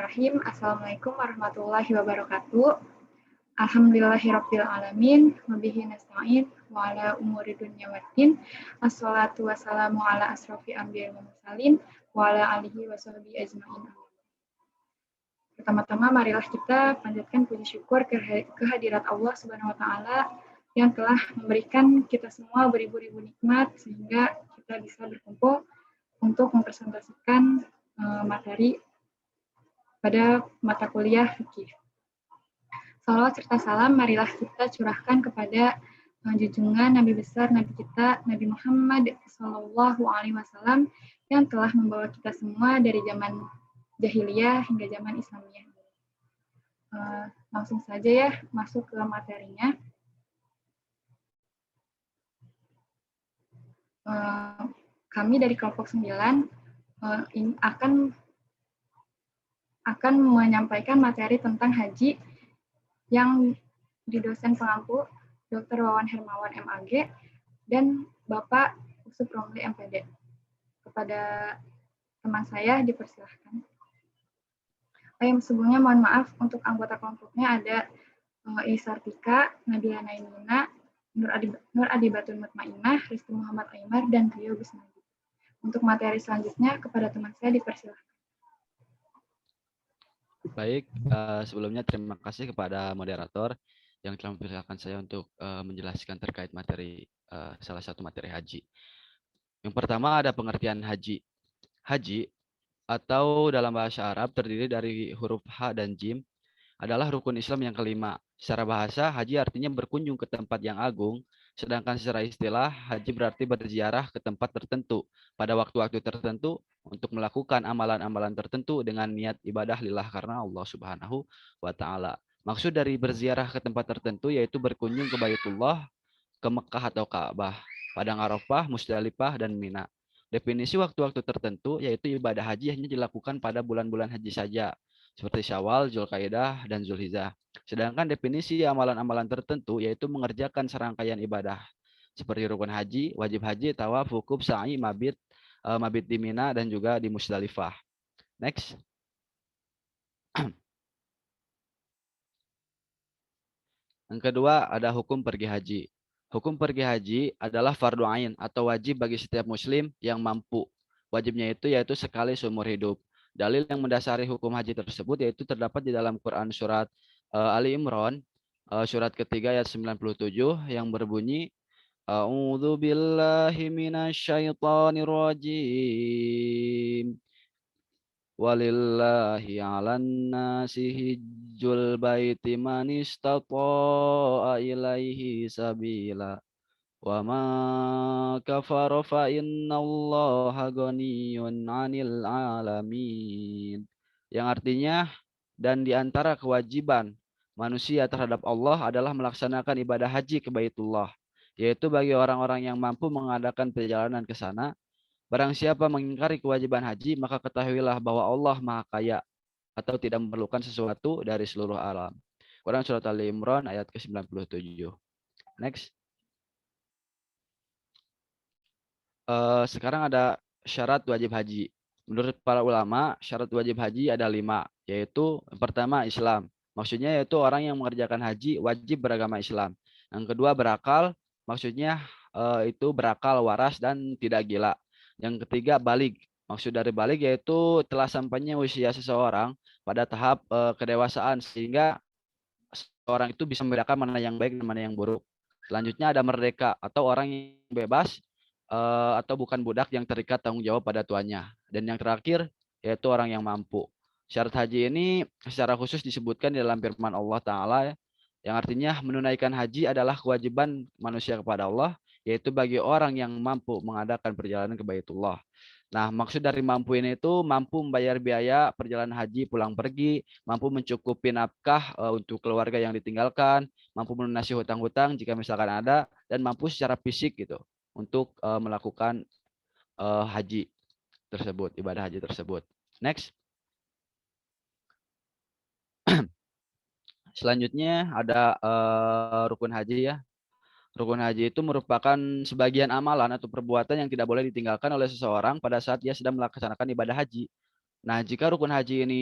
Bismillahirrahmanirrahim. Assalamualaikum warahmatullahi wabarakatuh. Alhamdulillahirabbil alamin, wabihi nasta'in wa ala umuri dunya waddin. Assalatu wassalamu ala asrofil anbiya'i wal mursalin wa ala alihi washabihi ajmain. Pertama-tama marilah kita panjatkan puji syukur kehadirat Allah Subhanahu wa taala yang telah memberikan kita semua beribu-ribu nikmat sehingga kita bisa berkumpul untuk mempresentasikan materi pada mata kuliah fikih. Salawat serta salam marilah kita curahkan kepada junjungan Nabi besar Nabi kita Nabi Muhammad Sallallahu Alaihi Wasallam yang telah membawa kita semua dari zaman jahiliyah hingga zaman Islamiyah. Langsung saja ya masuk ke materinya. Kami dari kelompok 9 akan menyampaikan materi tentang haji yang di dosen pengampu Dr. Wawan Hermawan MAG dan Bapak Usuf Romli MPD. Kepada teman saya dipersilahkan. Sebelumnya mohon maaf untuk anggota kelompoknya ada Isartika, Nabila Naimuna, Nur Adibatul Mutmainah, Rizky Muhammad Aymar, dan Rio Gusnadi. Untuk materi selanjutnya kepada teman saya dipersilahkan. Baik, sebelumnya terima kasih kepada moderator yang telah mempersilahkan saya untuk menjelaskan terkait materi salah satu materi haji. Yang pertama ada pengertian haji. Haji atau dalam bahasa Arab terdiri dari huruf H dan Jim adalah rukun Islam yang kelima. Secara bahasa, haji artinya berkunjung ke tempat yang agung, sedangkan secara istilah, haji berarti berziarah ke tempat tertentu pada waktu-waktu tertentu untuk melakukan amalan-amalan tertentu dengan niat ibadah lillah karena Allah Subhanahu wa taala. Maksud dari berziarah ke tempat tertentu yaitu berkunjung ke Baitullah, ke Mekah atau Ka'bah, Padang Arafah, Musdalifah, dan Mina. Definisi waktu-waktu tertentu yaitu ibadah haji hanya dilakukan pada bulan-bulan haji saja, seperti Syawal, Zulkaidah, dan Zulhijjah. Sedangkan definisi amalan-amalan tertentu yaitu mengerjakan serangkaian ibadah seperti rukun haji, wajib haji, tawaf, wukuf, sa'i, mabit di Mina dan juga di Musdalifah. Next. Yang kedua ada hukum pergi haji. Hukum pergi haji adalah fardu ain atau wajib bagi setiap muslim yang mampu. Wajibnya itu yaitu sekali seumur hidup. Dalil yang mendasari hukum haji tersebut yaitu terdapat di dalam Quran surat Ali Imran surat ketiga ayat 97 yang berbunyi A'udzu billahi minasyaitonir rajim. Walillahi 'alan nasi hijjul baiti man istata'a ilaihi sabila wa ma kafara fa innallaha ghaniyyun 'anil 'alamin. Yang artinya dan di antara kewajiban manusia terhadap Allah adalah melaksanakan ibadah haji ke Baitullah, yaitu bagi orang-orang yang mampu mengadakan perjalanan ke sana. Barang siapa mengingkari kewajiban haji, maka ketahuilah bahwa Allah Maha Kaya atau tidak memerlukan sesuatu dari seluruh alam. Quran surat Ali Imran ayat ke-97. Next. Sekarang ada syarat wajib haji. Menurut para ulama, syarat wajib haji ada 5, yaitu yang pertama Islam. Maksudnya yaitu orang yang mengerjakan haji wajib beragama Islam. Yang kedua berakal, maksudnya itu berakal, waras, dan tidak gila. Yang ketiga balig. Maksud dari balig yaitu telah sampainya usia seseorang pada tahap kedewasaan sehingga seorang itu bisa membedakan mana yang baik dan mana yang buruk. Selanjutnya ada merdeka atau orang yang bebas atau bukan budak yang terikat tanggung jawab pada tuannya. Dan yang terakhir yaitu orang yang mampu. Syarat haji ini secara khusus disebutkan di dalam firman Allah Ta'ala yang artinya menunaikan haji adalah kewajiban manusia kepada Allah, yaitu bagi orang yang mampu mengadakan perjalanan ke Baitullah. Nah, maksud dari mampu ini itu mampu membayar biaya perjalanan haji pulang pergi, mampu mencukupi nafkah untuk keluarga yang ditinggalkan, mampu melunasi hutang-hutang jika misalkan ada, dan mampu secara fisik gitu untuk melakukan haji tersebut, ibadah haji tersebut. Next. Selanjutnya ada rukun haji ya. Rukun haji itu merupakan sebagian amalan atau perbuatan yang tidak boleh ditinggalkan oleh seseorang pada saat dia sedang melaksanakan ibadah haji. Nah, jika rukun haji ini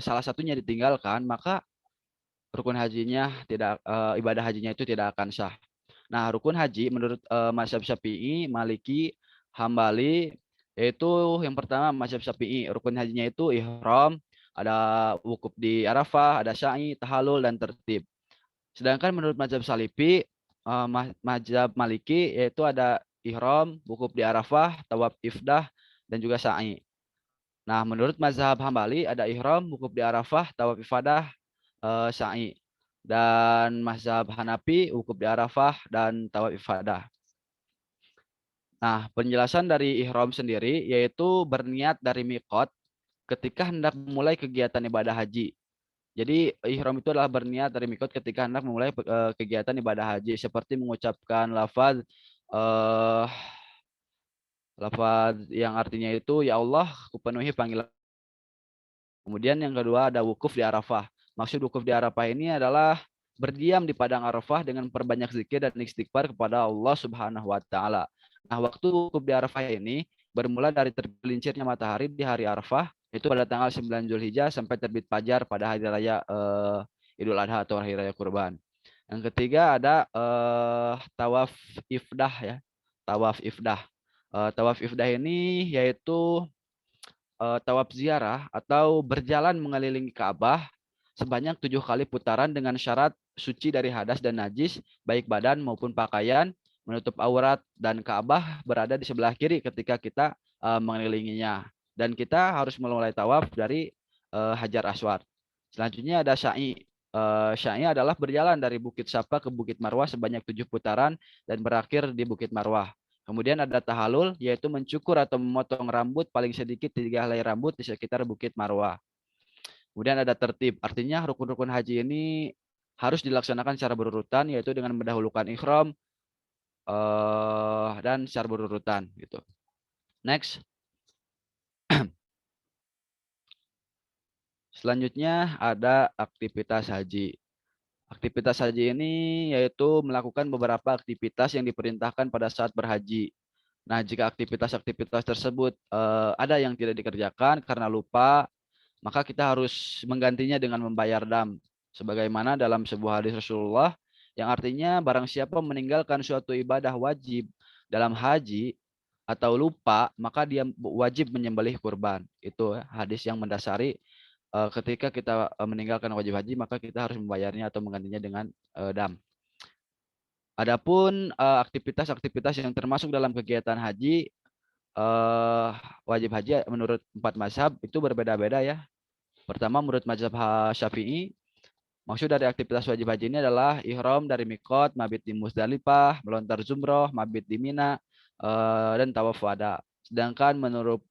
salah satunya ditinggalkan, maka rukun hajinya tidak ibadah hajinya itu tidak akan sah. Nah, rukun haji menurut mazhab Syafi'i, Maliki, Hambali yaitu yang pertama mazhab Syafi'i, rukun hajinya itu ihram, ada wukuf di Arafah, ada sa'i, tahallul dan tertib. Sedangkan menurut mazhab Salifi, mazhab Maliki yaitu ada ihram, wukuf di Arafah, tawaf ifdah dan juga sa'i. Nah, menurut mazhab Hambali ada ihram, wukuf di Arafah, tawaf ifadah, sa'i. Dan mazhab Hanafi wukuf di Arafah dan tawaf ifadah. Nah, penjelasan dari ihram sendiri yaitu berniat dari miqat ketika hendak memulai kegiatan ibadah haji. Jadi ihram itu adalah berniat dari miqat ketika hendak memulai kegiatan ibadah haji seperti mengucapkan eh, lafaz yang artinya itu ya Allah, kupenuhi panggilan. Kemudian yang kedua ada wukuf di Arafah. Maksud wukuf di Arafah ini adalah berdiam di padang Arafah dengan perbanyak zikir dan istighfar kepada Allah Subhanahu wa taala. Nah, waktu wukuf di Arafah ini bermula dari tergelincirnya matahari di hari Arafah itu pada tanggal 9 Zulhijjah sampai terbit fajar pada hari raya Idul Adha atau hari raya Kurban. Yang ketiga ada tawaf ifdah ya. Tawaf ifdah. Tawaf ifdah ini yaitu tawaf ziarah atau berjalan mengelilingi Ka'bah sebanyak 7 kali putaran dengan syarat suci dari hadas dan najis, baik badan maupun pakaian, menutup aurat, dan Ka'bah berada di sebelah kiri ketika kita mengelilinginya. Dan kita harus mulai tawaf dari Hajar Aswad. Selanjutnya ada sa'i. Sa'i adalah berjalan dari Bukit Safa ke Bukit Marwah sebanyak 7 putaran dan berakhir di Bukit Marwah. Kemudian ada tahalul, yaitu mencukur atau memotong rambut paling sedikit 3 helai rambut di sekitar Bukit Marwah. Kemudian ada tertib, artinya rukun-rukun haji ini harus dilaksanakan secara berurutan, yaitu dengan mendahulukan ihram dan secara berurutan gitu. Next. Selanjutnya ada aktivitas haji. Aktivitas haji ini yaitu melakukan beberapa aktivitas yang diperintahkan pada saat berhaji. Nah, jika aktivitas-aktivitas tersebut ada yang tidak dikerjakan karena lupa, maka kita harus menggantinya dengan membayar dam. Sebagaimana dalam sebuah hadis Rasulullah yang artinya barang siapa meninggalkan suatu ibadah wajib dalam haji atau lupa, maka dia wajib menyembelih kurban. Itu hadis yang mendasari ketika kita meninggalkan wajib haji, maka kita harus membayarnya atau menggantinya dengan dam. Adapun aktivitas-aktivitas yang termasuk dalam kegiatan haji, wajib haji menurut 4 mazhab itu berbeda-beda ya. Pertama menurut mazhab Syafi'i, maksud dari aktivitas wajib haji ini adalah ihram dari mikot, mabit di Musdalifah, melontar jumroh, mabit di Mina, dan tawaf wada. Sedangkan menurut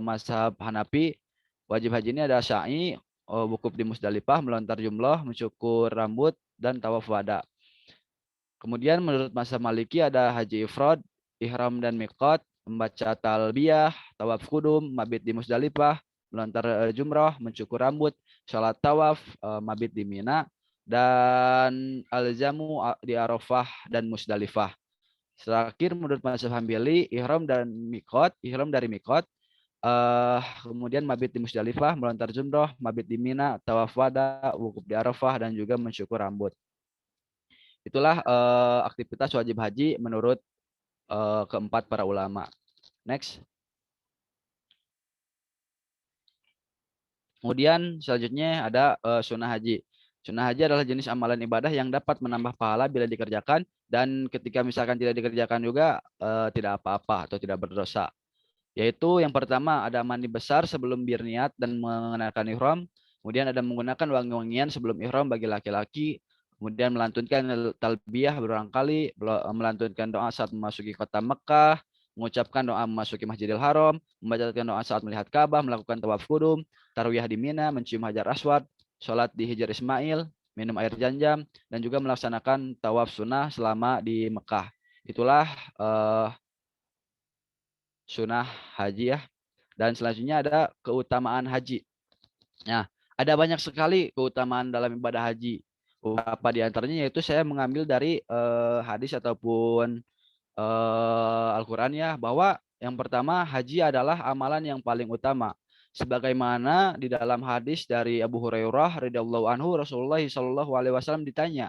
mazhab Hanafi, wajib haji ini ada sa'i, wukuf di Musdalifah, melontar jumroh, mencukur rambut, dan tawaf wada. Kemudian menurut mazhab Maliki ada haji ifrad, ihram dan mikot, membaca talbiyah, tawaf kudum, mabit di Musdalifah, melontar jumrah, mencukur rambut, sholat tawaf, mabit di Mina, dan alzamu di Arafah dan Musdalifah. Terakhir menurut mazhab Hambali, ihram dan mikot, ihram dari mikot, kemudian mabit di Musdalifah, melontar jumrah, mabit di Mina, tawaf wada, wukuf di Arafah, dan juga mencukur rambut. Itulah aktivitas wajib haji menurut keempat para ulama. Next. Kemudian selanjutnya ada sunnah haji. Sunnah haji adalah jenis amalan ibadah yang dapat menambah pahala bila dikerjakan dan ketika misalkan tidak dikerjakan juga tidak apa-apa atau tidak berdosa. Yaitu yang pertama ada mandi besar sebelum berniat dan mengenakan ihram. Kemudian ada menggunakan wangi-wangian sebelum ihram bagi laki-laki. Kemudian melantunkan talbiyah berulang kali, melantunkan doa saat memasuki kota Mekah, mengucapkan doa memasuki Masjidil Haram, membacakan doa saat melihat Ka'bah, melakukan tawaf kudum, tarwiyah di Mina, mencium Hajar Aswad, sholat di Hijr Ismail, minum air Zanjam, dan juga melaksanakan tawaf sunnah selama di Mekah. Itulah sunnah haji ya. Dan selanjutnya ada keutamaan haji. Nah, ada banyak sekali keutamaan dalam ibadah haji. Beberapa di antaranya yaitu saya mengambil dari hadis ataupun Al-Quran ya, bahwa yang pertama haji adalah amalan yang paling utama. Sebagaimana di dalam hadis dari Abu Hurairah radhiyallahu anhu, Rasulullah Shallallahu alaihi wasallam ditanya,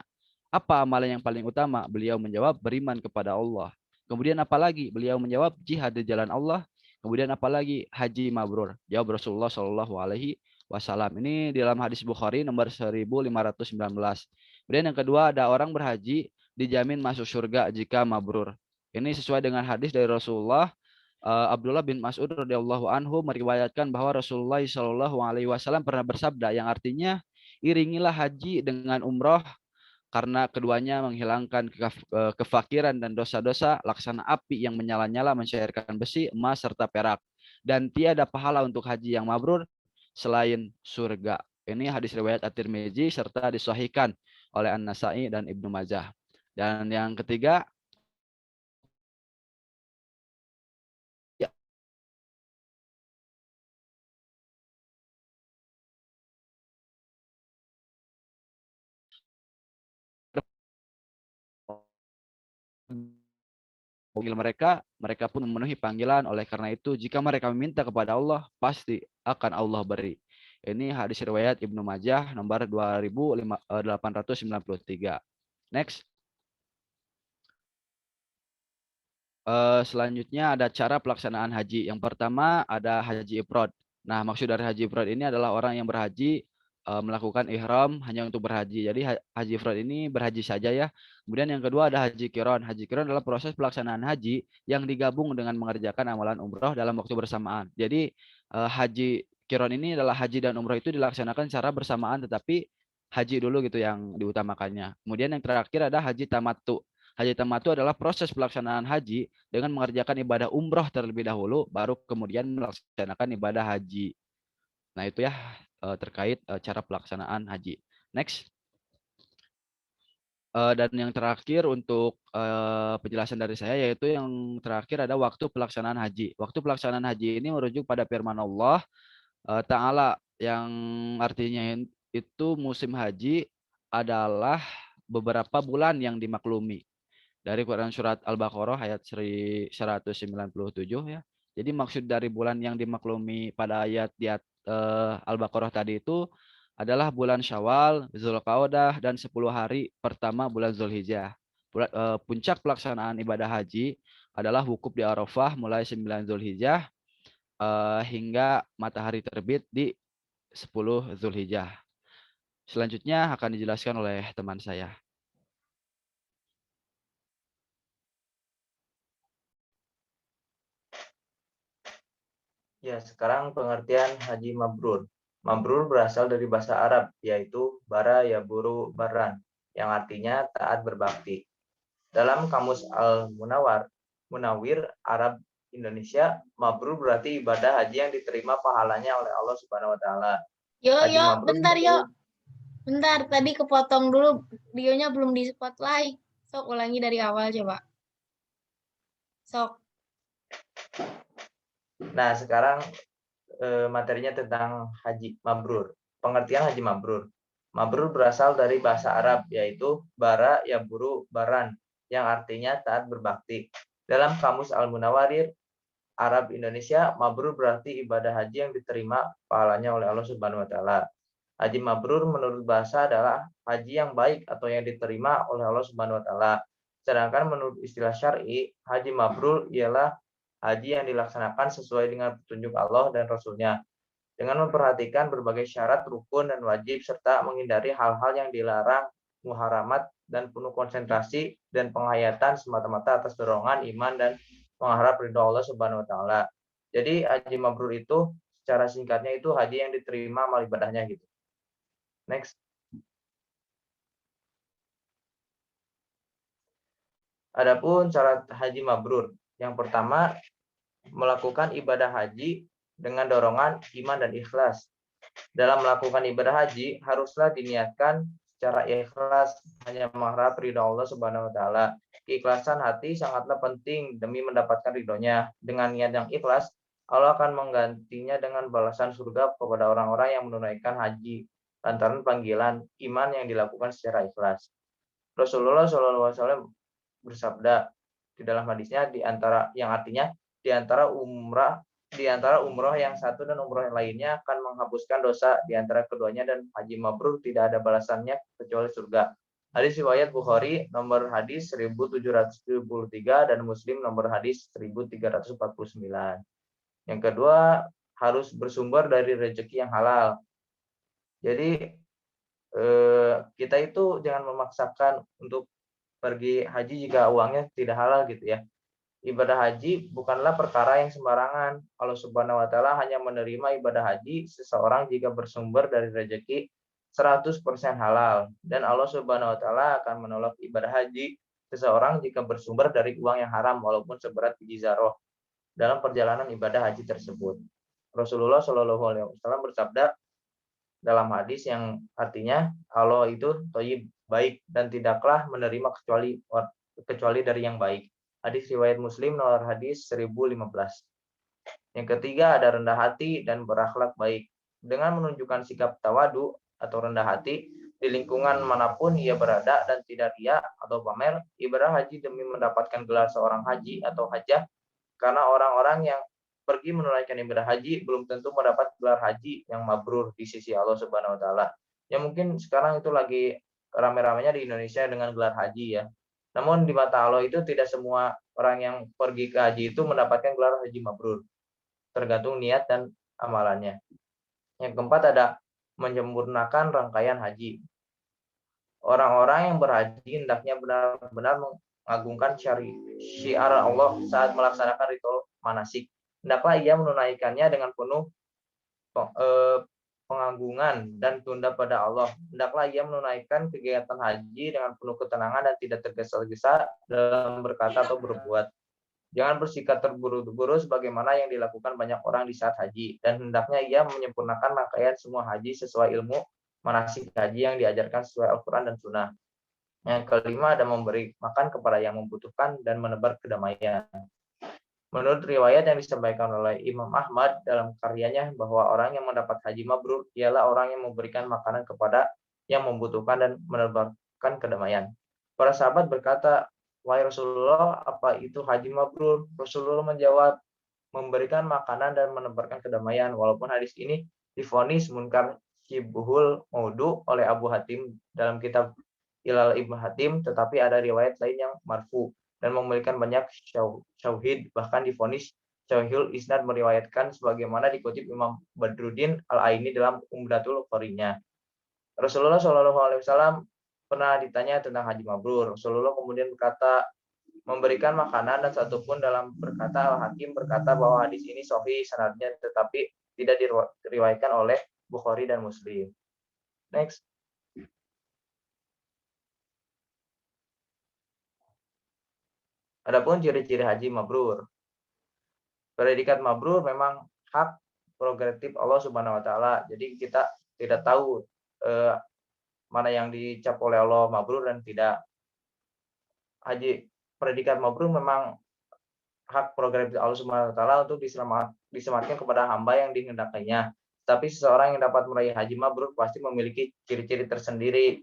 "Apa amalan yang paling utama?" Beliau menjawab, "Beriman kepada Allah." Kemudian apalagi? Beliau menjawab, "Jihad di jalan Allah." Kemudian apalagi? "Haji mabrur." Jawab Rasulullah Shallallahu alaihi wasallam. Ini di dalam hadis Bukhari nomor 1519. Kemudian yang kedua, ada orang berhaji dijamin masuk surga jika mabrur. Ini sesuai dengan hadis dari Rasulullah. Abdullah bin Mas'ud radhiyallahu anhu meriwayatkan bahwa Rasulullah Shallallahu alaihi wasallam pernah bersabda yang artinya, iringilah haji dengan umroh karena keduanya menghilangkan kefakiran dan dosa-dosa, laksana api yang menyala-nyala mencairkan besi, emas serta perak, dan tiada pahala untuk haji yang mabrur selain surga. Ini hadis riwayat At-Tirmizi serta disahihkan oleh An-Nasa'i dan Ibnu Majah. Dan yang ketiga, panggil mereka, mereka pun memenuhi panggilan. Oleh karena itu, jika mereka meminta kepada Allah, pasti akan Allah beri. Ini hadis riwayat Ibnu Majah nomor 2893. Next. Selanjutnya ada cara pelaksanaan haji. Yang pertama ada haji ifrad. Nah, maksud dari haji ifrad ini adalah orang yang berhaji melakukan ihram hanya untuk berhaji. Jadi haji ifrad ini berhaji saja ya. Kemudian yang kedua ada haji qiron. Haji qiron adalah proses pelaksanaan haji yang digabung dengan mengerjakan amalan umroh dalam waktu bersamaan. Jadi haji qiron ini adalah haji dan umroh itu dilaksanakan secara bersamaan, tetapi haji dulu gitu yang diutamakannya. Kemudian yang terakhir ada haji tamattu. Haji tamattu adalah proses pelaksanaan haji dengan mengerjakan ibadah umroh terlebih dahulu, baru kemudian melaksanakan ibadah haji. Nah itu ya terkait cara pelaksanaan haji. Next. Dan yang terakhir untuk penjelasan dari saya, yaitu yang terakhir ada waktu pelaksanaan haji. Waktu pelaksanaan haji ini merujuk pada firman Allah Ta'ala yang artinya itu musim haji adalah beberapa bulan yang dimaklumi. Dari Quran surat Al-Baqarah ayat 197 ya. Jadi maksud dari bulan yang dimaklumi pada ayat di Al-Baqarah tadi itu adalah bulan Syawal, Zulqa'dah dan 10 hari pertama bulan Zulhijjah. Puncak pelaksanaan ibadah haji adalah wukuf di Arafah mulai 9 Zulhijjah hingga matahari terbit di 10 Zulhijjah. Selanjutnya akan dijelaskan oleh teman saya. Ya, sekarang pengertian haji mabrur. Mabrur berasal dari bahasa Arab, yaitu bara yaburu baran, yang artinya taat berbakti. Dalam kamus Al-Munawwir Arab Indonesia, mabrur berarti ibadah haji yang diterima pahalanya oleh Allah Subhanahu wa taala. Bentar, tadi kepotong dulu, videonya belum di spotlight. Sok ulangi dari awal coba. Sok. Nah, sekarang materinya tentang haji mabrur. Pengertian haji mabrur. Mabrur berasal dari bahasa Arab, yaitu bara yaburu baran, yang artinya taat berbakti. Dalam kamus Al-Munawwir Arab Indonesia, mabrur berarti ibadah haji yang diterima pahalanya oleh Allah Subhanahu wa taala. Haji mabrur menurut bahasa adalah haji yang baik atau yang diterima oleh Allah Subhanahu wa taala. Sedangkan menurut istilah syar'i, haji mabrur ialah haji yang dilaksanakan sesuai dengan petunjuk Allah dan Rasul-Nya, dengan memperhatikan berbagai syarat, rukun, dan wajib, serta menghindari hal-hal yang dilarang, muharamat, dan penuh konsentrasi dan penghayatan semata-mata atas dorongan iman dan mengharap ridho Allah Subhanahu wa taala. Jadi haji mabrur itu secara singkatnya itu haji yang diterima amal ibadahnya gitu. Next. Adapun syarat haji mabrur. Yang pertama, melakukan ibadah haji dengan dorongan iman dan ikhlas. Dalam melakukan ibadah haji, haruslah diniatkan secara ikhlas hanya mengharap ridho Allah Subhanahu wa taala. Keikhlasan hati sangatlah penting demi mendapatkan ridhonya. Dengan niat yang ikhlas, Allah akan menggantinya dengan balasan surga kepada orang-orang yang menunaikan haji lantaran panggilan iman yang dilakukan secara ikhlas. Rasulullah SAW bersabda di dalam hadisnya, di antara yang artinya di antara umrah di antara umroh yang satu dan umroh yang lainnya akan menghapuskan dosa di antara keduanya, dan haji mabrur tidak ada balasannya kecuali surga. Hadis riwayat Bukhari nomor hadis 1773 dan Muslim nomor hadis 1349. Yang kedua, harus bersumber dari rezeki yang halal. Jadi kita itu jangan memaksakan untuk pergi haji jika uangnya tidak halal gitu ya. Ibadah haji bukanlah perkara yang sembarangan. Allah Subhanahu wa taala hanya menerima ibadah haji seseorang jika bersumber dari rezeki 100% halal, dan Allah Subhanahu wa taala akan menolak ibadah haji seseorang jika bersumber dari uang yang haram walaupun seberat biji zarah dalam perjalanan ibadah haji tersebut. Rasulullah Shallallahu alaihi wasallam bersabda dalam hadis yang artinya Allah itu thayyib, baik, dan tidaklah menerima kecuali dari yang baik. Hadis riwayat Muslim nomor hadis 1015. Yang ketiga, ada rendah hati dan berakhlak baik. Dengan menunjukkan sikap tawadu atau rendah hati di lingkungan manapun ia berada dan tidak riya atau pamer, ibadah haji demi mendapatkan gelar seorang haji atau hajjah, karena orang-orang yang pergi menunaikan ibadah haji belum tentu mendapat gelar haji yang mabrur di sisi Allah Subhanahu wa taala. Ya mungkin sekarang itu lagi rame-ramenya di Indonesia dengan gelar haji ya. Namun di mata Allah itu tidak semua orang yang pergi ke haji itu mendapatkan gelar haji mabrur. Tergantung niat dan amalannya. Yang keempat, ada menyempurnakan rangkaian haji. Orang-orang yang berhaji hendaknya benar-benar mengagungkan syiar Allah saat melaksanakan ritual manasik. Hendaklah ia menunaikannya dengan penuh pengagungan dan tunda pada Allah. Hendaklah ia menunaikan kegiatan haji dengan penuh ketenangan dan tidak tergesa-gesa dalam berkata atau berbuat. Jangan bersikap terburu-buru sebagaimana yang dilakukan banyak orang di saat haji, dan hendaknya ia menyempurnakan rangkaian semua haji sesuai ilmu manasik haji yang diajarkan sesuai Al-Quran dan Sunnah. Yang kelima, ada memberi makan kepada yang membutuhkan dan menebar kedamaian. Menurut riwayat yang disampaikan oleh Imam Ahmad dalam karyanya bahwa orang yang mendapat haji mabrur ialah orang yang memberikan makanan kepada yang membutuhkan dan menebarkan kedamaian. Para sahabat berkata, "Wahai Rasulullah, apa itu haji mabrur?" Rasulullah menjawab, "Memberikan makanan dan menebarkan kedamaian." Walaupun hadis ini divonis munkar syibhul maudu oleh Abu Hatim dalam kitab Ilal Ibnu Hatim, tetapi ada riwayat lain yang marfu dan memiliki banyak syawahid, bahkan divonis syahihul isnad, meriwayatkan sebagaimana dikutip Imam Badruddin Al-Aini dalam Umdatul Qorinya. Rasulullah SAW pernah ditanya tentang haji mabrur. Rasulullah kemudian berkata, memberikan makanan, dan satupun dalam berkata Al-Hakim berkata bahwa hadis ini sahih sanadnya, tetapi tidak diriwayatkan oleh Bukhari dan Muslim. Next. Adapun ciri-ciri haji mabrur. Predikat mabrur memang hak prerogatif Allah Subhanahu wa taala. Jadi kita tidak tahu mana yang dicap oleh Allah mabrur dan tidak. Haji predikat mabrur memang hak prerogatif Allah Subhanahu wa taala untuk disematkan kepada hamba yang dikehendakinya. Tapi seseorang yang dapat meraih haji mabrur pasti memiliki ciri-ciri tersendiri.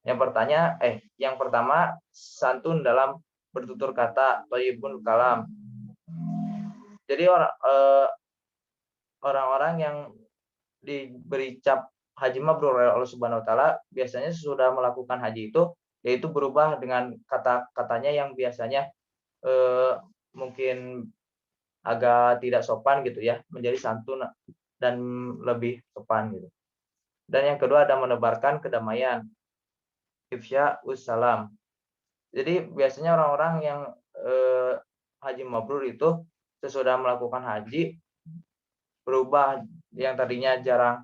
Yang pertama, santun dalam bertutur kata, thayyibun kalam. Jadi orang-orang yang diberi cap haji mabrur oleh Allah Subhanahu wa taala biasanya sudah melakukan haji itu, yaitu berubah dengan kata-katanya yang biasanya mungkin agak tidak sopan gitu ya, menjadi santun dan lebih sopan gitu. Dan yang kedua, ada menebarkan kedamaian, ifsya ussalam. Jadi biasanya orang-orang yang haji mabrur itu sesudah melakukan haji berubah, yang tadinya jarang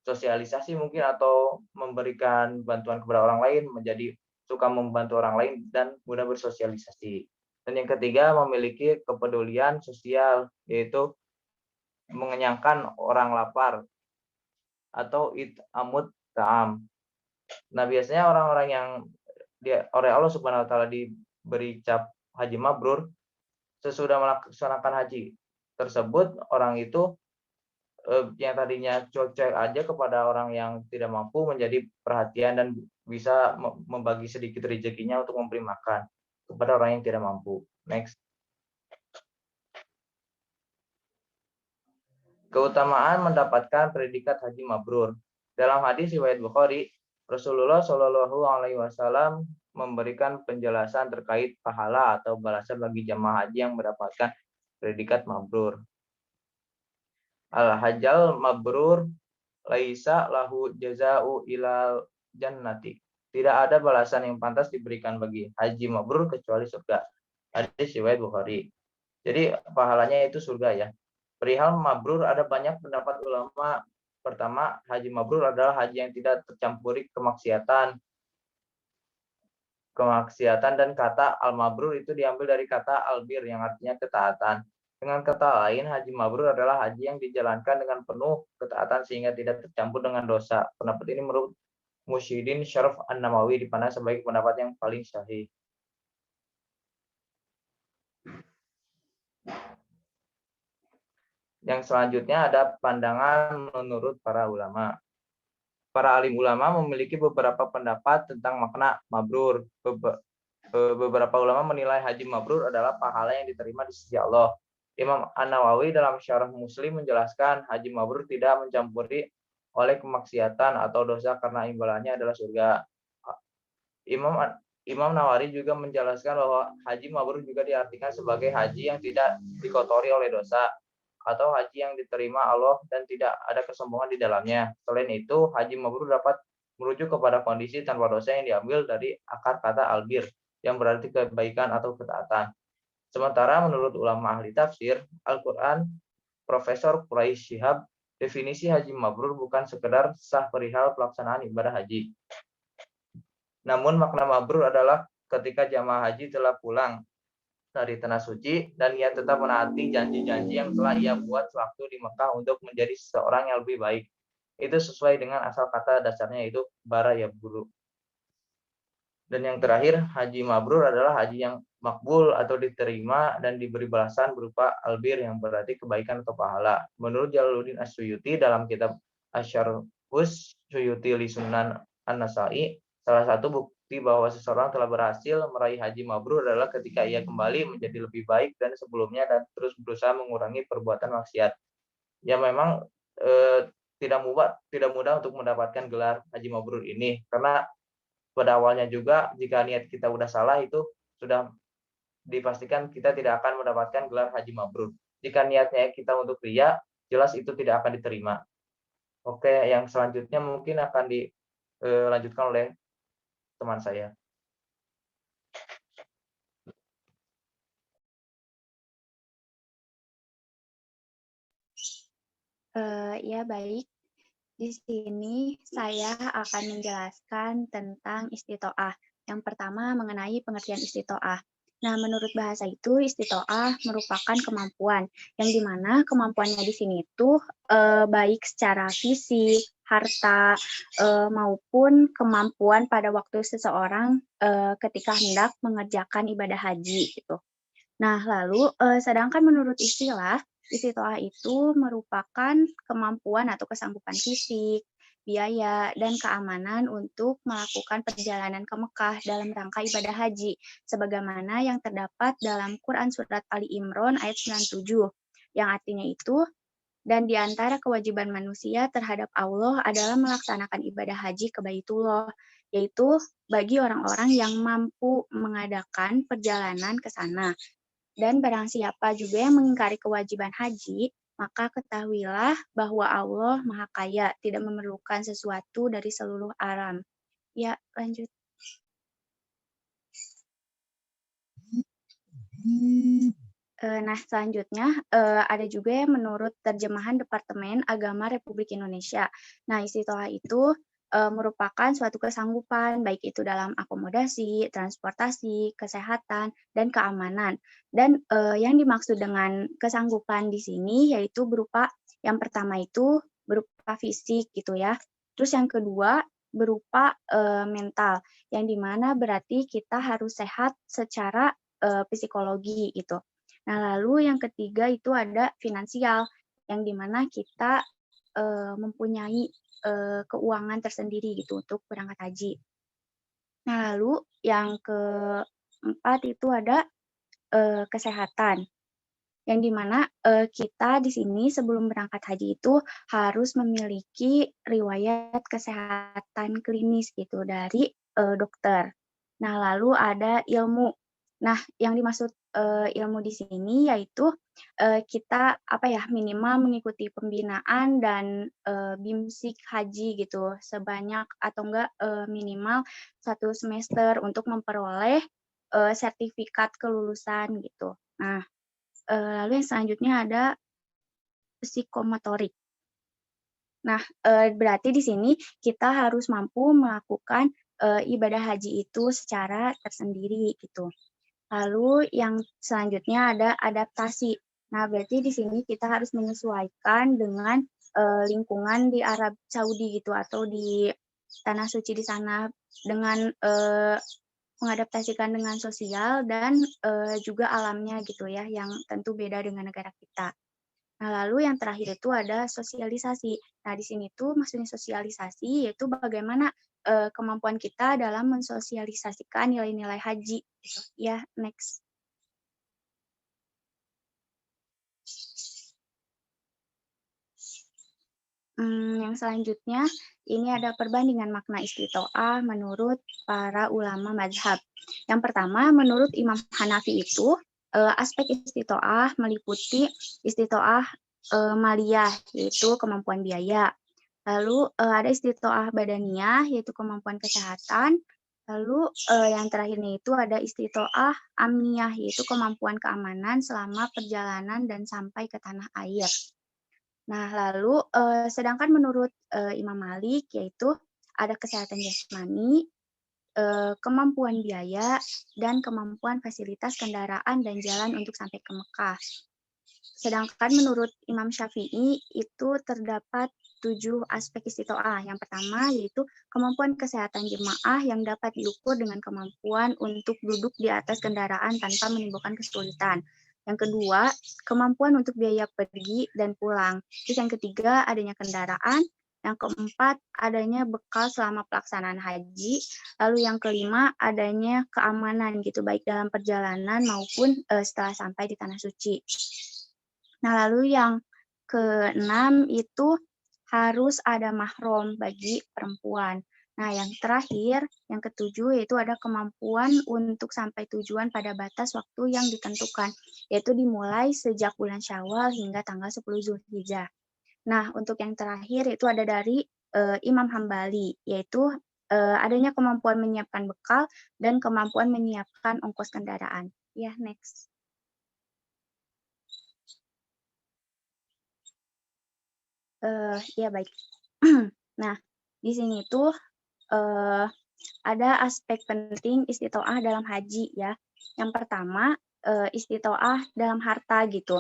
sosialisasi mungkin atau memberikan bantuan kepada orang lain menjadi suka membantu orang lain dan mudah bersosialisasi. Dan yang ketiga, memiliki kepedulian sosial, yaitu mengenyangkan orang lapar atau it'amut ta'am. Nah, biasanya orang-orang yang oleh Allah Subhanahu wa taala diberi cap haji mabrur, sesudah melaksanakan haji tersebut, orang itu yang tadinya cuek-cuek aja kepada orang yang tidak mampu menjadi perhatian dan bisa membagi sedikit rezekinya untuk memberi makan kepada orang yang tidak mampu. Next. Keutamaan mendapatkan predikat haji mabrur. Dalam hadis riwayat Bukhari, Rasulullah Shallallahu Alaihi Wasallam memberikan penjelasan terkait pahala atau balasan bagi jamaah haji yang mendapatkan predikat mabrur. Al-hajjal mabrur laisa lahu jaza'u ilal jannati. Tidak ada balasan yang pantas diberikan bagi haji mabrur kecuali surga. Hadis riwayat Bukhari. Jadi pahalanya itu surga ya. Perihal mabrur ada banyak pendapat ulama. Pertama, haji mabrur adalah haji yang tidak tercampuri kemaksiatan. Dan kata al-mabrur itu diambil dari kata albir yang artinya ketaatan. Dengan kata lain, haji mabrur adalah haji yang dijalankan dengan penuh ketaatan sehingga tidak tercampur dengan dosa. Pendapat ini menurut Muhyiddin Syaraf An-Nawawi dipandang sebagai pendapat yang paling sahih. Yang selanjutnya ada pandangan menurut para ulama. Para alim ulama memiliki beberapa pendapat tentang makna mabrur. Beberapa ulama menilai haji mabrur adalah pahala yang diterima di sisi Allah. Imam An-Nawawi dalam Syarah Muslim menjelaskan haji mabrur tidak mencampuri oleh kemaksiatan atau dosa karena imbalannya adalah surga. Imam Nawawi juga menjelaskan bahwa haji mabrur juga diartikan sebagai haji yang tidak dikotori oleh dosa atau haji yang diterima Allah dan tidak ada kesombongan di dalamnya. Selain itu, haji mabrur dapat merujuk kepada kondisi tanpa dosa yang diambil dari akar kata albir yang berarti kebaikan atau ketaatan. Sementara menurut ulama ahli tafsir Al-Quran, Profesor Quraish Shihab, definisi haji mabrur bukan sekedar sah perihal pelaksanaan ibadah haji. Namun makna mabrur adalah ketika jamaah haji telah pulang dari tanah suci dan ia tetap menaati janji-janji yang telah ia buat sewaktu di Mekah untuk menjadi seseorang yang lebih baik. Itu sesuai dengan asal kata dasarnya, yaitu bara yaburu. Dan yang terakhir, haji mabrur adalah haji yang makbul atau diterima dan diberi balasan berupa albir yang berarti kebaikan atau pahala. Menurut Jalaluddin As-Suyuti dalam kitab Asyarhus Suyuti li Sunan An-Nasai, salah satu bukti bahwa seseorang telah berhasil meraih haji mabrur adalah ketika ia kembali menjadi lebih baik dan sebelumnya dan terus berusaha mengurangi perbuatan maksiat. Ya memang tidak mudah untuk mendapatkan gelar haji mabrur ini, karena pada awalnya juga jika niat kita udah salah itu sudah dipastikan kita tidak akan mendapatkan gelar haji mabrur. Jika niatnya kita untuk riya, jelas itu tidak akan diterima. Oke, yang selanjutnya mungkin akan dilanjutkan oleh teman saya. Ya baik, di sini saya akan menjelaskan tentang istitoah. Yang pertama mengenai pengertian istitoah. Nah, menurut bahasa itu istitoah merupakan kemampuan, yang dimana kemampuannya di sini itu baik secara fisik, harta, maupun kemampuan pada waktu seseorang ketika hendak mengerjakan ibadah haji gitu. Nah, lalu sedangkan menurut istilah, istitoah itu merupakan kemampuan atau kesanggupan fisik, biaya, dan keamanan untuk melakukan perjalanan ke Mekah dalam rangka ibadah haji, sebagaimana yang terdapat dalam Quran Surat Ali Imran ayat 97, yang artinya itu, dan di antara kewajiban manusia terhadap Allah adalah melaksanakan ibadah haji ke Baitullah, yaitu bagi orang-orang yang mampu mengadakan perjalanan ke sana. Dan barang siapa juga yang mengingkari kewajiban haji, maka ketahuilah bahwa Allah Maha Kaya, tidak memerlukan sesuatu dari seluruh alam. Ya, lanjut. Nah, selanjutnya ada juga yang menurut terjemahan Departemen Agama Republik Indonesia. Nah, istitoah itu merupakan suatu kesanggupan, baik itu dalam akomodasi, transportasi, kesehatan, dan keamanan. Dan yang dimaksud dengan kesanggupan di sini yaitu berupa, yang pertama itu berupa fisik gitu ya. Terus yang kedua berupa mental, yang dimana berarti kita harus sehat secara psikologi gitu. Nah, lalu yang ketiga itu ada finansial, yang dimana kita mempunyai keuangan tersendiri gitu untuk berangkat haji. Nah, lalu yang keempat itu ada kesehatan. yang dimana kita di sini sebelum berangkat haji itu harus memiliki riwayat kesehatan klinis gitu dari dokter. Nah, lalu ada ilmu. Nah, yang dimaksud ilmu di sini yaitu kita minimal mengikuti pembinaan dan BIMSIK haji gitu sebanyak atau enggak minimal 1 semester untuk memperoleh sertifikat kelulusan gitu. Nah, lalu yang selanjutnya ada psikomotorik. Nah, berarti di sini kita harus mampu melakukan ibadah haji itu secara tersendiri gitu. Lalu yang selanjutnya ada adaptasi. Nah, berarti di sini kita harus menyesuaikan dengan lingkungan di Arab Saudi gitu atau di tanah suci di sana dengan mengadaptasikan dengan sosial dan juga alamnya gitu ya, yang tentu beda dengan negara kita. Nah, lalu yang terakhir itu ada sosialisasi. Nah, di sini tuh maksudnya sosialisasi yaitu bagaimana kemampuan kita dalam mensosialisasikan nilai-nilai haji. Gitu. Ya, next. Yang selanjutnya, ini ada perbandingan makna istitoah menurut para ulama mazhab. Yang pertama, menurut Imam Hanafi itu, aspek istitoah meliputi istitoah maliyah, yaitu kemampuan biaya. Lalu ada istitoah badaniyah, yaitu kemampuan kesehatan. Lalu yang terakhirnya itu ada istitoah amniyah, yaitu kemampuan keamanan selama perjalanan dan sampai ke tanah air. Nah, lalu sedangkan menurut Imam Malik yaitu ada kesehatan jasmani, kemampuan biaya, dan kemampuan fasilitas kendaraan dan jalan untuk sampai ke Mekah. Sedangkan menurut Imam Syafi'i itu terdapat 7 aspek istitoah. Yang pertama yaitu kemampuan kesehatan jemaah yang dapat diukur dengan kemampuan untuk duduk di atas kendaraan tanpa menimbulkan kesulitan. Yang kedua, kemampuan untuk biaya pergi dan pulang. Terus yang ketiga, adanya kendaraan. Yang keempat, adanya bekal selama pelaksanaan haji. Lalu yang kelima, adanya keamanan gitu, baik dalam perjalanan maupun setelah sampai di tanah suci. Nah, lalu yang keenam itu harus ada mahram bagi perempuan. Nah, yang terakhir, yang ketujuh, yaitu ada kemampuan untuk sampai tujuan pada batas waktu yang ditentukan, yaitu dimulai sejak bulan Syawal hingga tanggal 10 Zulhijjah. Nah, untuk yang terakhir itu ada dari Imam Hambali, yaitu adanya kemampuan menyiapkan bekal dan kemampuan menyiapkan ongkos kendaraan. Ya, next. Ya, baik. Nah, di sini tuh ada aspek penting istitoah dalam haji ya. Yang pertama, istitoah dalam harta gitu.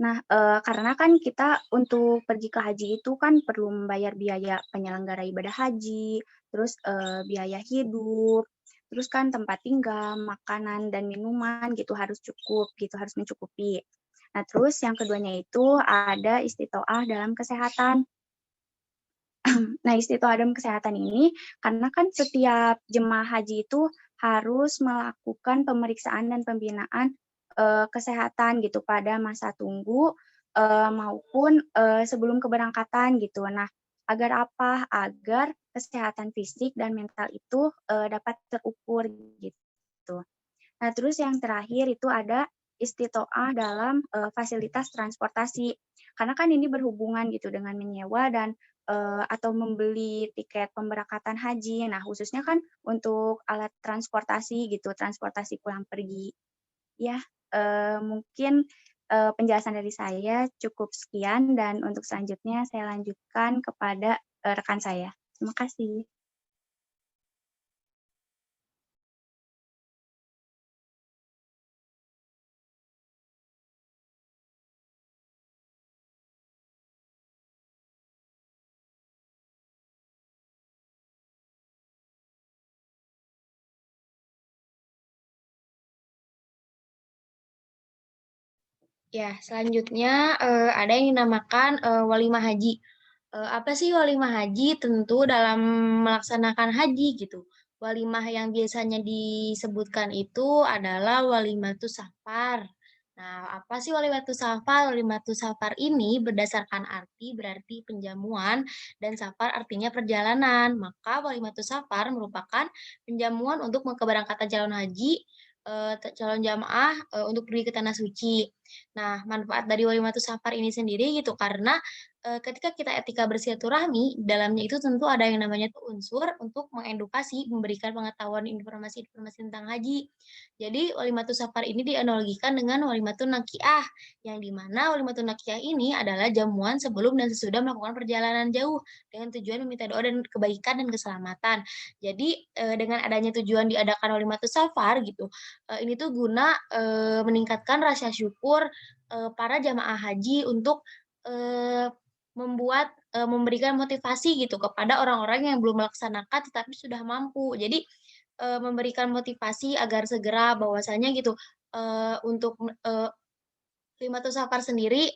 Nah, karena kan kita untuk pergi ke haji itu kan perlu membayar biaya penyelenggara ibadah haji, terus biaya hidup, terus kan tempat tinggal, makanan dan minuman gitu harus cukup gitu, harus mencukupi. Nah, terus yang keduanya itu ada istitoah dalam kesehatan. Nah, istitoah dalam kesehatan ini, karena kan setiap jemaah haji itu harus melakukan pemeriksaan dan pembinaan kesehatan gitu pada masa tunggu maupun sebelum keberangkatan gitu. Nah, agar apa? Agar kesehatan fisik dan mental itu dapat terukur gitu. Nah, terus yang terakhir itu ada istitoah dalam fasilitas transportasi. Karena kan ini berhubungan gitu dengan menyewa dan atau membeli tiket pemberangkatan haji. Nah, khususnya kan untuk alat transportasi gitu, transportasi pulang pergi. Ya, mungkin penjelasan dari saya cukup sekian dan untuk selanjutnya saya lanjutkan kepada rekan saya. Terima kasih. Ya, selanjutnya ada yang dinamakan walimah haji. Apa sih walimah haji? Tentu dalam melaksanakan haji gitu. Walimah yang biasanya disebutkan itu adalah walimatus safar. Nah, apa sih Walimatus Safar? Walimatus Safar ini berdasarkan arti berarti penjamuan dan safar artinya perjalanan. Maka Walimatus Safar merupakan penjamuan untuk keberangkatan calon haji, calon jamaah untuk pergi ke tanah suci. Nah, manfaat dari Walimatus Safar ini sendiri gitu karena ketika kita etika bersilaturahmi, dalamnya itu tentu ada yang namanya tuh unsur untuk mengedukasi, memberikan pengetahuan informasi-informasi tentang haji. Jadi Walimatus Safar ini dianalogikan dengan Walimatun Nakiah, yang di mana Walimatun Nakiah ini adalah jamuan sebelum dan sesudah melakukan perjalanan jauh dengan tujuan meminta doa dan kebaikan dan keselamatan. Jadi dengan adanya tujuan diadakan Walimatus Safar gitu, ini tuh guna meningkatkan rasa syukur para jamaah haji untuk memberikan motivasi gitu kepada orang-orang yang belum melaksanakan tetapi sudah mampu. Jadi memberikan motivasi agar segera bahwasanya gitu, untuk Walimatus Safar sendiri,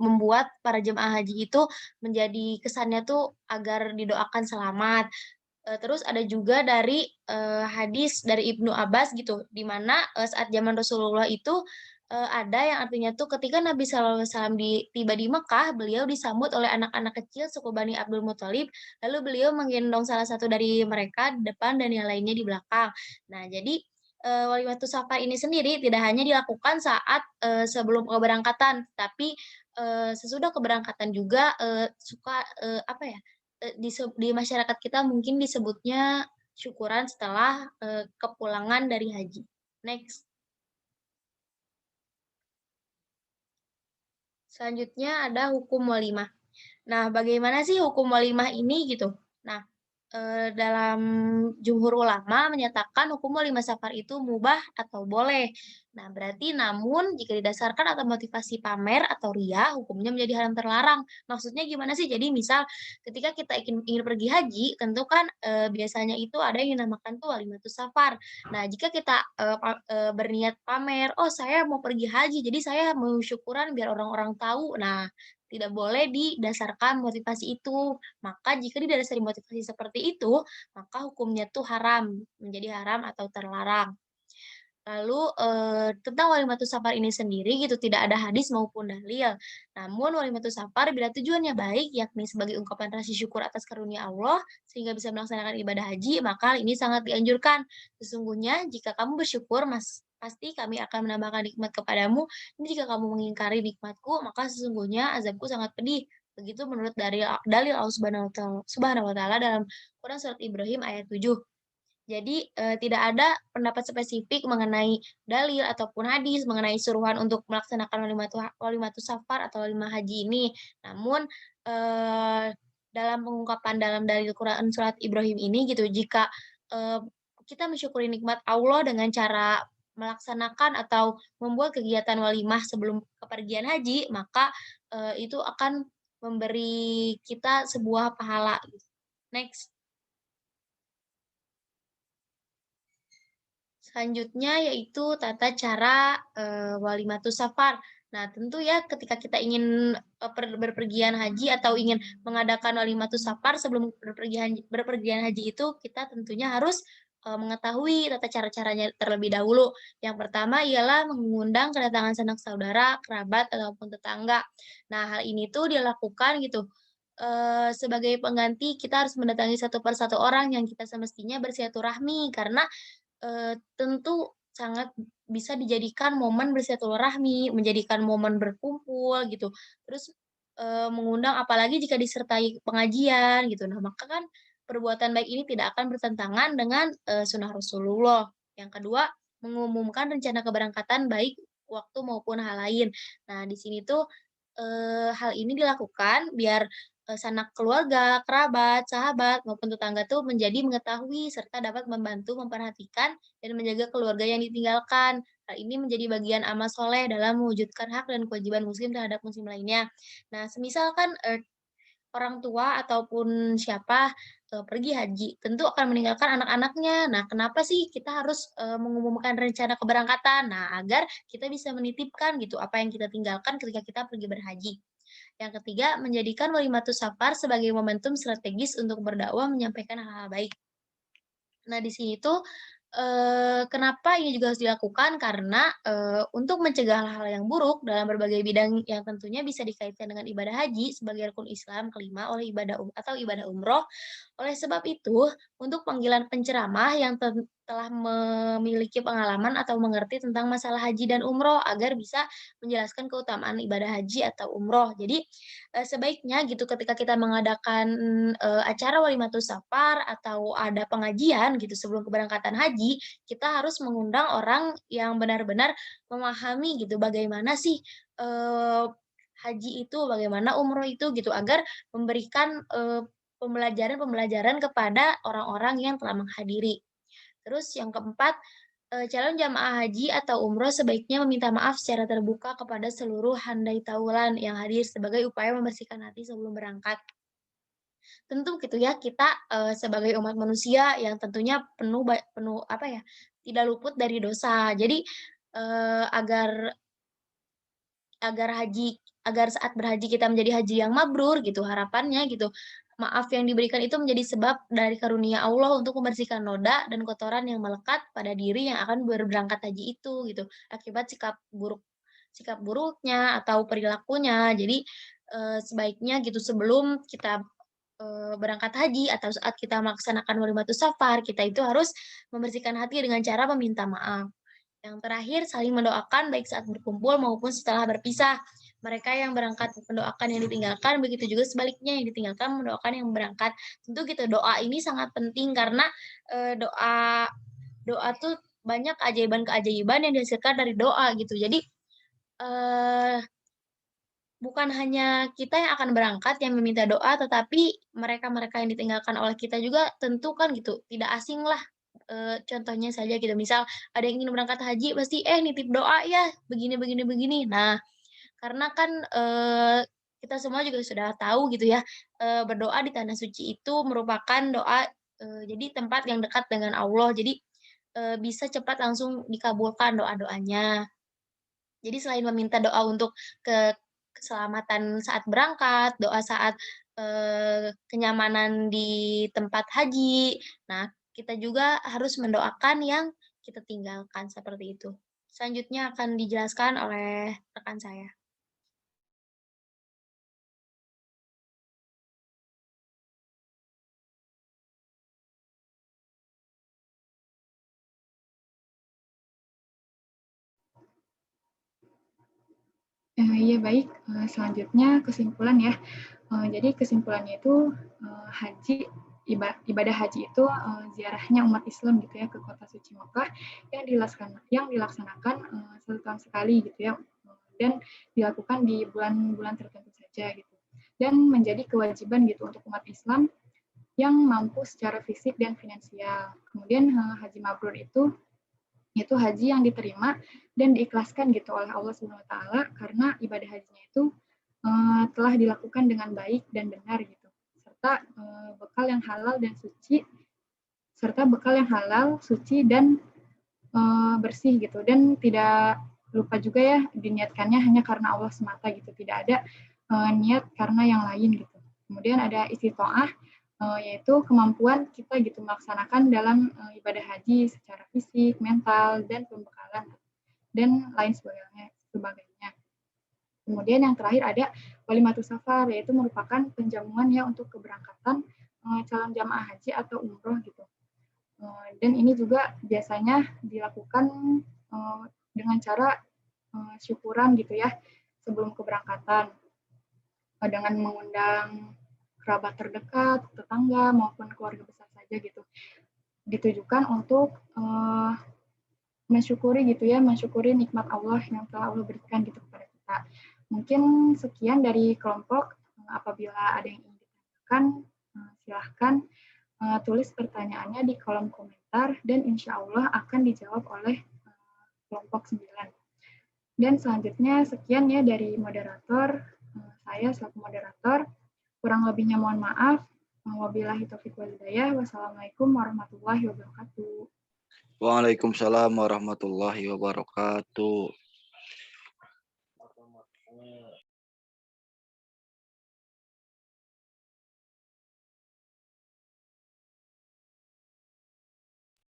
membuat para jemaah haji itu menjadi kesannya tuh agar didoakan selamat. Terus ada juga dari, hadis dari Ibnu Abbas gitu, di mana, saat zaman Rasulullah itu, ada yang artinya tuh ketika Nabi SAW tiba di Mekah, beliau disambut oleh anak-anak kecil suku Bani Abdul Muthalib, lalu beliau menggendong salah satu dari mereka di depan dan yang lainnya di belakang. Nah, jadi, Walimatus Safar ini sendiri tidak hanya dilakukan saat, sebelum keberangkatan, tapi, sesudah keberangkatan juga, apa ya, di masyarakat kita mungkin disebutnya syukuran setelah, kepulangan dari haji. Next. Selanjutnya ada hukum walimah. Nah, bagaimana sih hukum walimah ini gitu? Nah, dalam jumhur ulama menyatakan hukum walimah safar itu mubah atau boleh. Nah, berarti namun jika didasarkan atau motivasi pamer atau riya, hukumnya menjadi hal yang terlarang. Maksudnya gimana sih? Jadi misal ketika kita ingin pergi haji, tentu kan biasanya itu ada yang dinamakan tuh walimatus safar. Nah, jika kita berniat pamer, oh saya mau pergi haji, jadi saya mau syukuran biar orang-orang tahu. Nah, tidak boleh didasarkan motivasi itu. Maka jika didasari motivasi seperti itu, maka hukumnya tuh haram, menjadi haram atau terlarang. Lalu tentang Walimatus Safar ini sendiri gitu tidak ada hadis maupun dalil. Namun Walimatus Safar bila tujuannya baik yakni sebagai ungkapan rasa syukur atas karunia Allah sehingga bisa melaksanakan ibadah haji, maka ini sangat dianjurkan. Sesungguhnya jika kamu bersyukur pasti kami akan menambahkan nikmat kepadamu. Ini jika kamu mengingkari nikmatku, maka sesungguhnya azabku sangat pedih. Begitu menurut dalil Allah Subhanahu wa taala dalam Quran surat Ibrahim ayat 7. Jadi, tidak ada pendapat spesifik mengenai dalil ataupun hadis mengenai suruhan untuk melaksanakan walimatus safar atau walimah haji ini. Namun, dalam pengungkapan dalam dalil Quran surat Ibrahim ini gitu, jika, kita mensyukuri nikmat Allah dengan cara melaksanakan atau membuat kegiatan walimah sebelum kepergian haji, maka, itu akan memberi kita sebuah pahala. Next. Selanjutnya yaitu tata cara, walimatus safar. Nah, tentu ya ketika kita ingin, berpergian haji atau ingin mengadakan walimatus safar sebelum berpergian haji itu, kita tentunya harus, mengetahui tata cara-caranya terlebih dahulu. Yang pertama ialah mengundang kedatangan sanak saudara, kerabat, ataupun tetangga. Nah, hal ini tuh dilakukan gitu, sebagai pengganti kita harus mendatangi satu persatu orang yang kita semestinya bersilaturahmi, karena tentu sangat bisa dijadikan momen bersilaturahmi, menjadikan momen berkumpul gitu. Terus, mengundang apalagi jika disertai pengajian gitu. Nah, maka kan perbuatan baik ini tidak akan bertentangan dengan, sunnah Rasulullah. Yang kedua, mengumumkan rencana keberangkatan baik waktu maupun hal lain. Nah, di sini tuh, hal ini dilakukan biar sanak keluarga, kerabat, sahabat, maupun tetangga tuh menjadi mengetahui serta dapat membantu memperhatikan dan menjaga keluarga yang ditinggalkan. Hal ini menjadi bagian amal soleh dalam mewujudkan hak dan kewajiban muslim terhadap muslim lainnya. Nah, semisal kan orang tua ataupun siapa pergi haji, tentu akan meninggalkan anak-anaknya. Nah, kenapa sih kita harus mengumumkan rencana keberangkatan? Nah, agar kita bisa menitipkan gitu apa yang kita tinggalkan ketika kita pergi berhaji. Yang ketiga, menjadikan Walimatus Safar sebagai momentum strategis untuk berdakwah menyampaikan hal-hal baik. Nah, di sini tuh Kenapa ini juga harus dilakukan? Karena untuk mencegah hal-hal yang buruk dalam berbagai bidang yang tentunya bisa dikaitkan dengan ibadah haji sebagai rukun Islam kelima oleh ibadah atau ibadah umroh. Oleh sebab itu, untuk panggilan penceramah yang telah memiliki pengalaman atau mengerti tentang masalah haji dan umroh agar bisa menjelaskan keutamaan ibadah haji atau umroh. Jadi sebaiknya gitu ketika kita mengadakan acara Walimatus Safar atau ada pengajian gitu sebelum keberangkatan haji, kita harus mengundang orang yang benar-benar memahami gitu bagaimana sih haji itu, bagaimana umroh itu gitu agar memberikan pembelajaran-pembelajaran kepada orang-orang yang telah menghadiri. Terus yang keempat, calon jamaah haji atau umroh sebaiknya meminta maaf secara terbuka kepada seluruh handai taulan yang hadir sebagai upaya membersihkan hati sebelum berangkat. Tentu gitu ya, kita, sebagai umat manusia yang tentunya penuh apa ya, tidak luput dari dosa. Jadi, agar agar saat berhaji kita menjadi haji yang mabrur gitu harapannya gitu. Maaf yang diberikan itu menjadi sebab dari karunia Allah untuk membersihkan noda dan kotoran yang melekat pada diri yang akan berangkat haji itu gitu, akibat sikap buruknya atau perilakunya. Jadi, sebaiknya gitu sebelum kita, berangkat haji atau saat kita melaksanakan Walimatus Safar, kita itu harus membersihkan hati dengan cara meminta maaf. Yang terakhir, saling mendoakan baik saat berkumpul maupun setelah berpisah. Mereka yang berangkat mendoakan yang ditinggalkan, begitu juga sebaliknya yang ditinggalkan mendoakan yang berangkat. Tentu gitu, doa ini sangat penting karena doa tuh banyak keajaiban-keajaiban yang dihasilkan dari doa gitu. Jadi bukan hanya kita yang akan berangkat yang meminta doa, tetapi mereka-mereka yang ditinggalkan oleh kita juga tentu kan gitu, tidak asing lah. Contohnya saja gitu, misal ada yang ingin berangkat haji pasti, nitip doa ya, begini begini begini. Nah, karena kan, kita semua juga sudah tahu gitu ya, berdoa di tanah suci itu merupakan doa, jadi tempat yang dekat dengan Allah. Jadi, bisa cepat langsung dikabulkan doa-doanya. Jadi selain meminta doa untuk keselamatan saat berangkat, doa saat, kenyamanan di tempat haji. Nah, kita juga harus mendoakan yang kita tinggalkan, seperti itu. Selanjutnya akan dijelaskan oleh rekan saya. Iya baik, selanjutnya kesimpulan ya. Jadi kesimpulannya itu haji ibadah haji itu ziarahnya umat Islam gitu ya ke kota suci Mekah yang dilaksanakan 1 tahun sekali gitu ya, dan dilakukan di bulan-bulan tertentu saja gitu. Dan menjadi kewajiban gitu untuk umat Islam yang mampu secara fisik dan finansial. Kemudian haji mabrur itu haji yang diterima dan diikhlaskan gitu oleh Allah Subhanahu wa taala karena ibadah hajinya itu telah dilakukan dengan baik dan benar gitu. Serta bekal yang halal suci dan bersih gitu, dan tidak lupa juga ya diniatkannya hanya karena Allah semata gitu, tidak ada niat karena yang lain gitu. Kemudian ada istitoah, yaitu kemampuan kita gitu melaksanakan dalam ibadah haji secara fisik, mental, dan pembekalan dan lain sebagainya. Kemudian yang terakhir ada Walimatus Safar, yaitu merupakan penjamuan ya untuk keberangkatan calon jamaah haji atau umroh gitu. Dan ini juga biasanya dilakukan dengan cara syukuran gitu ya sebelum keberangkatan, dengan mengundang kerabat terdekat, tetangga, maupun keluarga besar saja gitu. Ditujukan untuk mensyukuri nikmat Allah yang telah Allah berikan gitu kepada kita. Mungkin sekian dari kelompok. Apabila ada yang ingin ditanyakan, silahkan tulis pertanyaannya di kolom komentar dan insya Allah akan dijawab oleh kelompok 9. Dan selanjutnya sekian ya dari moderator, saya selaku moderator. Kurang lebihnya mohon maaf. Wabillahi taufiq wal hidayah. Wassalamualaikum warahmatullahi wabarakatuh. Waalaikumsalam warahmatullahi wabarakatuh.